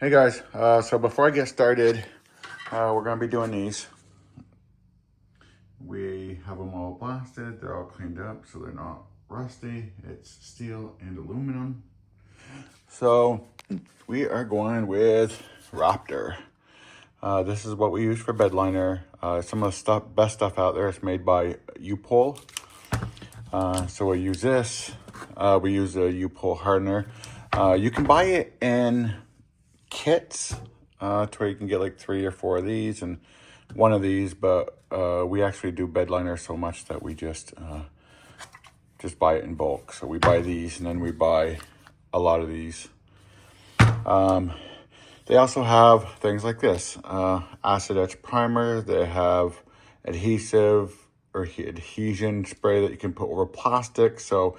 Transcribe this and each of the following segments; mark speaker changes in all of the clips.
Speaker 1: Hey guys, so before I get started, we're going to be doing these. We have them all blasted, they're all cleaned up so they're not rusty. It's steel and aluminum. So we are going with Raptor. This is what we use for Bedliner. Some of the best stuff out there is made by U-Pole. So we use this. We use a U-Pole hardener. You can buy it in kits to where you can get like 3 or 4 of these and one of these, but we actually do Bedliner so much that we just buy it in bulk. So we buy these and then we buy a lot of these. They also have things like this, acid etch primer. They have adhesive or adhesion spray that you can put over plastic. So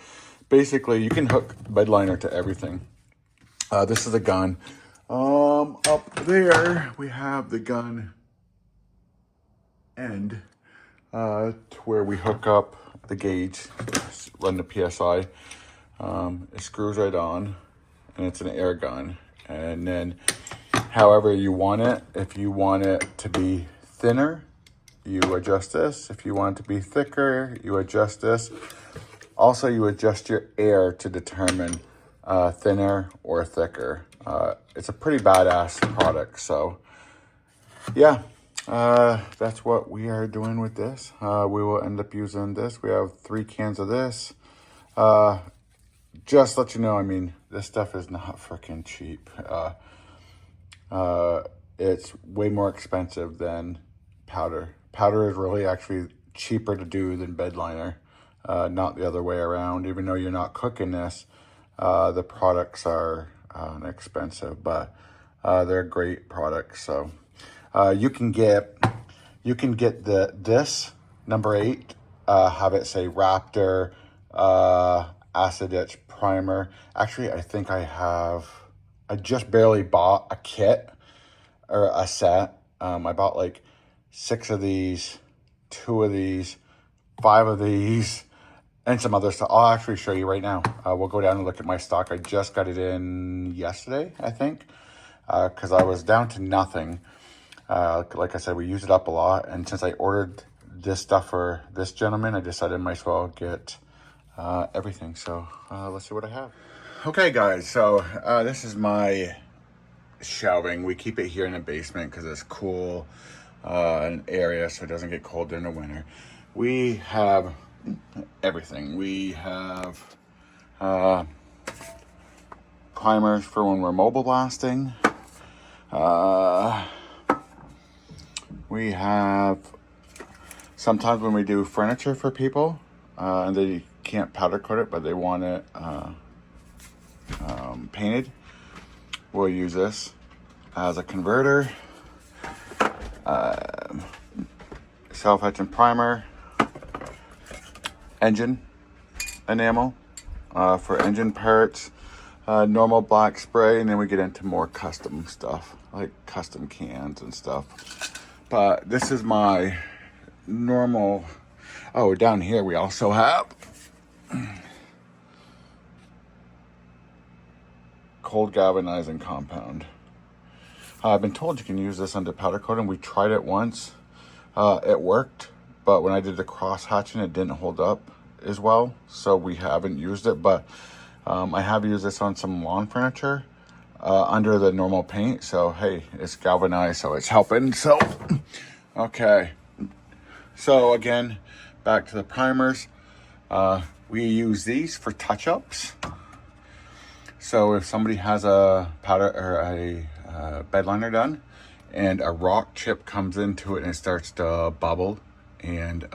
Speaker 1: basically you can hook Bedliner to everything. This is a gun. Up there we have the gun end to where we hook up the gauge, run the PSI. It screws right on, and it's an air gun. And then however you want it, if you want it to be thinner, you adjust this. If you want it to be thicker, you adjust this. Also, you adjust your air to determine thinner or thicker. It's a pretty badass product. So yeah, that's what we are doing with this. We will end up using this. We have 3 cans of this. Just let you know, I mean, this stuff is not freaking cheap. It's way more expensive than powder. Powder is really actually cheaper to do than Bedliner, not the other way around. Even though you're not cooking this, the products are expensive, but they're great products. So you can get this number 8, have it say Raptor acid etch primer. Actually, I think I just barely bought a kit or a set. I bought like 6 of these, 2 of these, 5 of these, and some other stuff. I'll actually show you right now. We'll go down and look at my stock. I just got it in yesterday, I think, because I was down to nothing. Like I said, we use it up a lot. And since I ordered this stuff for this gentleman, I decided I might as well get everything. So let's see what I have. Okay, guys. So this is my shelving. We keep it here in the basement because it's cool an area so it doesn't get cold during the winter. We have everything. We have primers for when we're mobile blasting. We have sometimes when we do furniture for people and they can't powder coat it but they want it painted, we'll use this as a converter. Self-etching primer, engine enamel for engine parts, normal black spray, and then we get into more custom stuff like custom cans and stuff. But this is my normal. Oh, down here we also have cold galvanizing compound. I've been told you can use this under powder coating. We tried it once. It worked, but when I did the cross hatching, it didn't hold up as well. So we haven't used it, but I have used this on some lawn furniture under the normal paint. So, hey, it's galvanized, so it's helping. So, okay. So again, back to the primers. We use these for touch-ups. So if somebody has a powder or a Bedliner done and a rock chip comes into it and it starts to bubble and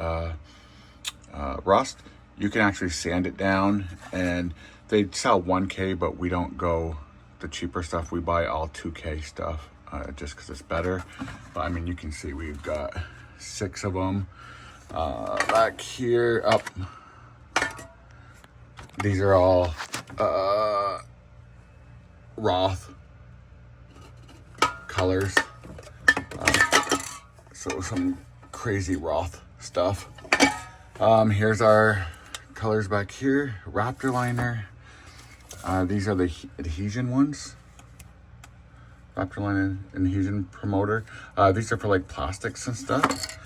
Speaker 1: rust, you can actually sand it down. And they sell 1K, but we don't go the cheaper stuff. We buy all 2K stuff just because it's better. But I mean, you can see we've got 6 of them back here up. These are all Roth colors. So some crazy Roth stuff. Here's our colors back here. Raptor liner. These are the adhesion ones. Raptor line adhesion promoter. These are for like plastics and stuff.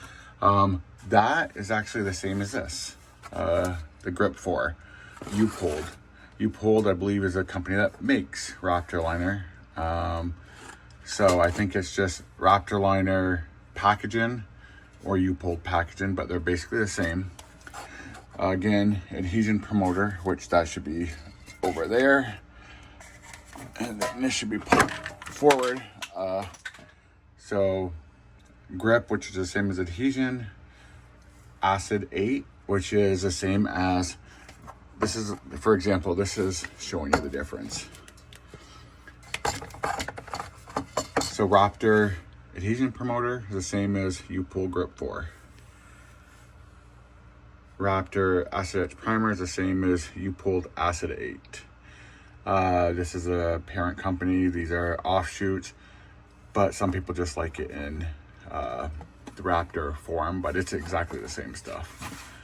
Speaker 1: That is actually the same as this. The Grip 4. U-Pulled, I believe, is a company that makes Raptor liner. So I think it's just Raptor liner packaging or U-Pulled packaging, but they're basically the same. Again, adhesion promoter, which that should be over there. And then this should be pulled forward. So Grip, which is the same as adhesion. Acid 8, which is the same as, this is, for example, this is showing you the difference. So Raptor adhesion promoter is the same as U-Pull Grip 4. Raptor acid etch primer is the same as U-Pulled acid 8. This is a parent company. These are offshoots, but some people just like it in the Raptor form, but it's exactly the same stuff.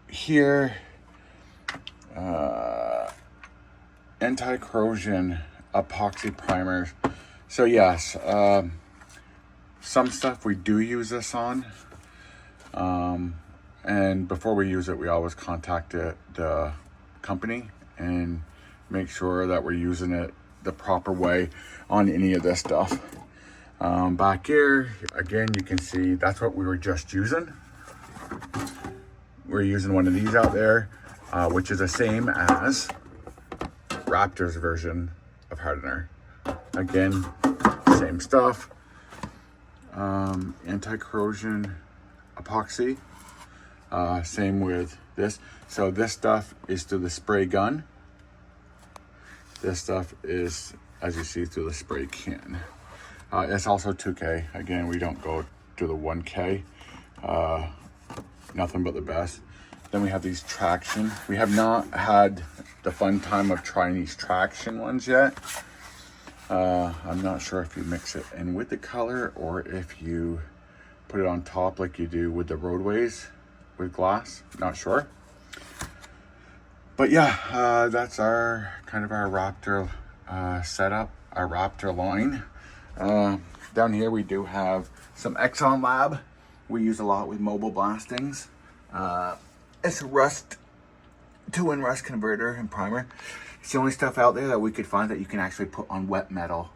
Speaker 1: Here, anti-corrosion epoxy primers. So yes, some stuff we do use this on, and before we use it, we always contact the company and make sure that we're using it the proper way on any of this stuff. Back here, again, you can see that's what we were just using. We're using one of these out there, which is the same as Raptor's version of hardener. Again, same stuff. Anti-corrosion epoxy, same with this. So this stuff is through the spray gun. This stuff is, as you see, through the spray can. It's also 2K. Again, we don't go to the 1K. Nothing but the best. Then we have these traction. We have not had the fun time of trying these traction ones yet. I'm not sure if you mix it in with the color or if you put it on top like you do with the roadways with glass. Not sure. But yeah, that's our kind of our Raptor setup, our Raptor line. Down here we do have some Exxon Lab. We use a lot with mobile blastings. It's a rust, 2-in rust converter and primer. It's the only stuff out there that we could find that you can actually put on wet metal.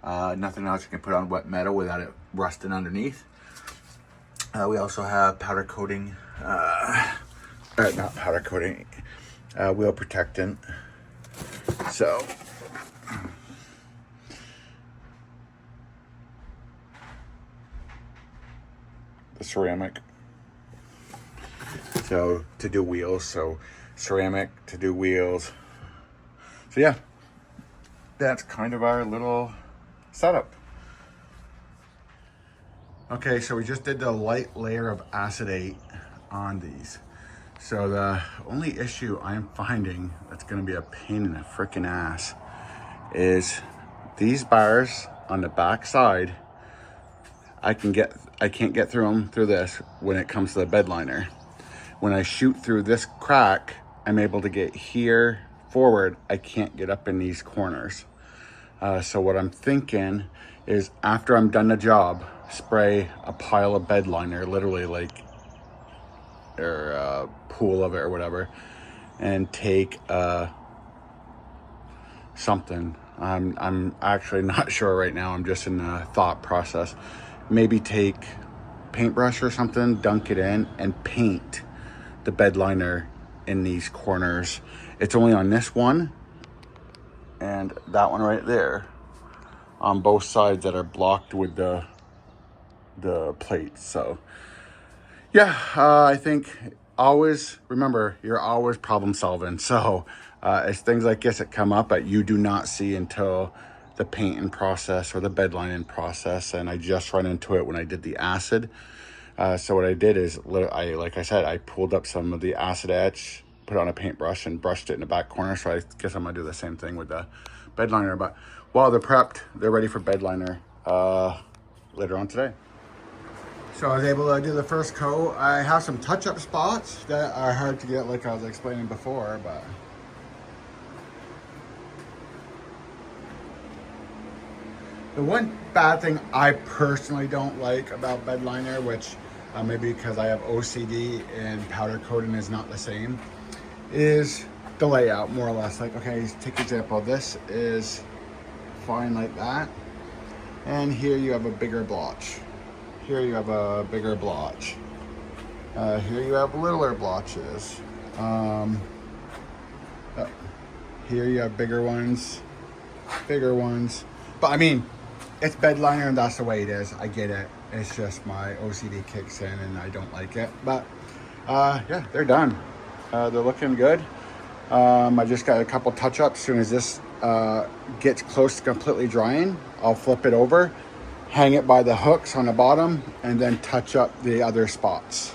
Speaker 1: Nothing else you can put on wet metal without it rusting underneath. We also have powder coating, not powder coating, wheel protectant. So, the ceramic. So to do wheels, so ceramic to do wheels. So yeah, that's kind of our little setup. Okay, so we just did the light layer of acetate on these. So the only issue I'm finding that's gonna be a pain in the freaking ass is these bars on the back side. I can't get through them through this when it comes to the bed liner. When I shoot through this crack, I'm able to get here forward. I can't get up in these corners. So what I'm thinking is after I'm done the job, spray a pile of bed liner, literally like, or a pool of it or whatever, and take something. I'm actually not sure right now. I'm just in the thought process. Maybe take paintbrush or something, dunk it in, and paint the bed liner in these corners. It's only on this one and that one right there on both sides that are blocked with the plates. So yeah, I think always remember, you're always problem solving. So it's things like this that come up that you do not see until the painting process or the bed lining process. And I just run into it when I did the acid. So what I did is, like I said, I pulled up some of the acid etch, put it on a paintbrush and brushed it in the back corner. So I guess I'm gonna do the same thing with the bed liner. But while they're prepped, they're ready for bed liner later on today. So I was able to do the first coat. I have some touch-up spots that are hard to get, like I was explaining before, but The one bad thing I personally don't like about Bedliner, which maybe because I have OCD and powder coating is not the same, is the layout, more or less. Like, okay, take example, this is fine like that. And here you have a bigger blotch. Here you have a bigger blotch. Here you have littler blotches. Here you have bigger ones, bigger ones. But I mean, it's Bedliner and that's the way it is. I get it. It's just my OCD kicks in and I don't like it. But yeah, they're done. They're looking good. I just got a couple touch-ups. As soon as this gets close to completely drying, I'll flip it over, hang it by the hooks on the bottom, and then touch up the other spots.